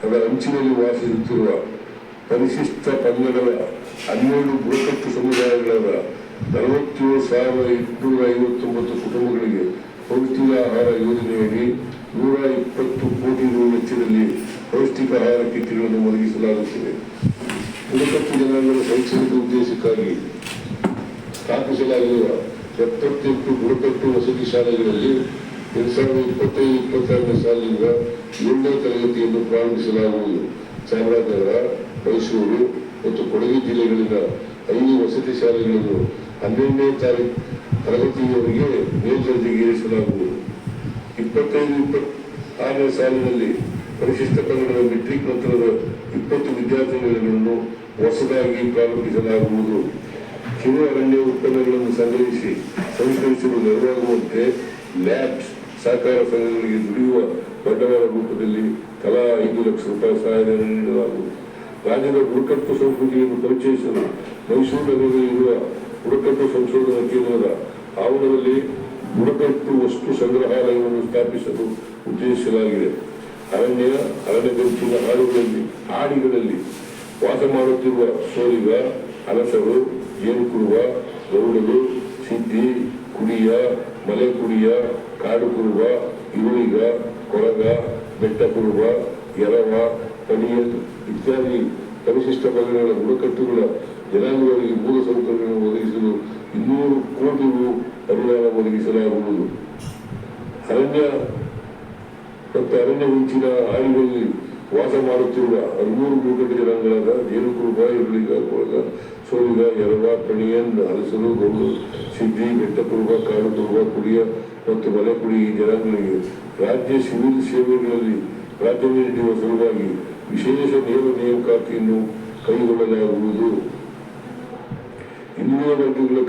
ಅದರ ಅಂಚಿನಲ್ಲಿ ವಾಸಿಸುತ್ತಿರುವ ಪರಿಶಿಷ್ಟ ಪಂಗಡದ 12 ಬುಡಕಟ್ಟು ಸಮುದಾಯಗಳಾದ 47,859 ಕುಟುಂಬಗಳಿಗೆ ಪೌಷ್ಟಿಕ ಆಹಾರ ಯೋಜನೆಯಡಿ 120 ಕೋಟಿ ರು ವೆಚ್ಚದಲ್ಲಿ ಪೌಷ್ಟಿಕ ಆಹಾರ ಕಿಟ್ಗಳನ್ನು ಒದಗಿಸಲಾಗುತ್ತಿದೆ. ಬುಡಕಟ್ಟು ಜನಾಂಗದ ಶೈಕ್ಷಣಿಕ ಉದ್ದೇಶಕ್ಕಾಗಿ ಸ್ಥಾಪಿಸಲಾಗಿರುವ 78 ಬುಡಕಟ್ಟು ವಸತಿ ಶಾಲೆಗಳಲ್ಲಿ 2025-26ನೇ ಸಾಲಿನಿಂದ 7ನೇ ತರಗತಿಯನ್ನು ಪ್ರಾರಂಭಿಸಲಾಗುವುದು. ಚಾಮರಾಜನಗರ, ಮೈಸೂರು ಮತ್ತು ಕೊಡಗು ಜಿಲ್ಲೆಗಳಿಂದ 5 ವಸತಿ ಶಾಲೆಗಳನ್ನು 12ನೇ ತರಗತಿಯವರೆಗೆ ಮೇಲ್ದರ್ಜೆಗೆ ಏರಿಸಲಾಗುವುದು. 25-26ನೇ ಸಾಲಿನಲ್ಲಿ ಪರಿಶಿಷ್ಟ ಪಂಗಡದ ಮೆಟ್ರಿಕ್ ನಂತರದ 20 ವಿದ್ಯಾರ್ಥಿಗಳನ್ನು ಹೊಸದಾಗಿ ಪ್ರಾರಂಭಿಸಲಾಗುವುದು. ಕಿರು ಅರಣ್ಯ ಉತ್ಪನ್ನಗಳನ್ನು ಸಂಗ್ರಹಿಸಿ ಸಂಸ್ಕರಿಸಲು ನೆರವಾಗುವಂತೆ ಲ್ಯಾಬ್ಸ್ ಸಹಕಾರ ಸಂಘಗಳಿಗೆ ದುಡಿಯುವ ಬಂಡವಾಳ ರೂಪದಲ್ಲಿ ತಲಾ 5 ಲಕ್ಷ ರೂಪಾಯಿ ಸಹಾಯಧನ ನೀಡಲಾಗುವುದು. ರಾಜ್ಯದ ಬುಡಕಟ್ಟು ಸಂಸ್ಕೃತಿಯನ್ನು ಪರಿಚಯಿಸಲು ಮೈಸೂರು ನಗರದಲ್ಲಿರುವ ಬುಡಕಟ್ಟು ಸಂಶೋಧನಾ ಕೇಂದ್ರದ ಆವರಣದಲ್ಲಿ ಬುಡಕಟ್ಟು ವಸ್ತು ಸಂಗ್ರಹಾಲಯವನ್ನು ಸ್ಥಾಪಿಸಲು ಉದ್ದೇಶಿಸಲಾಗಿದೆ. ಅರಣ್ಯ ಬೆಂಚಿನ ಹಾಡಿಗಳಲ್ಲಿ ವಾಸ ಮಾಡುತ್ತಿರುವ ಸೋಲಿಗ, ಅಲಸರು, ಜೇನುಕುರುವ, ಗರುಡರು, ಸಿದ್ದಿ, ಕುಡಿಯ, ಮಲೆ ಕುಡಿಯ, ಕಾಡು ಕುರುವ, ಇರುಳಿಗ, ಕೊರಗ, ಬೆಟ್ಟ ಕುರುವ, ಎರವ, ಪಣಿಯಲ್ ಇತ್ಯಾದಿ ಪರಿಶಿಷ್ಟ ಪಂಗಡಗಳ ಬುಡಕಟ್ಟುಗಳ ಜನಾಂಗಗಳಿಗೆ ಮೂಲ ಸೌಕರ್ಯಗಳನ್ನು ಒದಗಿಸಲು 200 ಕೋಟಿ ರು ಅನುದಾನ ಒದಗಿಸಲಾಗುವುದು. ಅರಣ್ಯ ಮತ್ತು ಅರಣ್ಯ ಮಿಂಚಿನ ಹಾಡಿಗಳಲ್ಲಿ ವಾಸ ಮಾಡುತ್ತಿರುವ 13 ಬುಡಕಟ್ಟು ಜನಾಂಗಗಳಾದ ಜೇನುಕುರುಬ, ಇರುಳಿಗ, ಕೊರಗ, ಸೋಲಿಗ, ಎರವ, ಪಣಿಯನ್, ಅಲಸರು, ಗೌಡು, ಸಿದ್ದಿ, ಬೆಟ್ಟ ಕುರುಬ, ಕಾಡು ಕುರುಬ, ಕುಡಿಯ ಮತ್ತು ಮಲೆ ಕುಡಿ ಈ ಜನಾಂಗಗಳಿಗೆ ರಾಜ್ಯ ಸಿವಿಲ್ ಸೇವೆಗಳಲ್ಲಿ ಪ್ರಾಧಾನ್ಯ ನೀಡುವ ಸಲುವಾಗಿ ವಿಶೇಷ ನೇಮಕಾತಿಯನ್ನು ಕೈಗೊಳ್ಳಲಾಗುವುದು. ಹಿಂದುಳಿದ ವರ್ಗಗಳ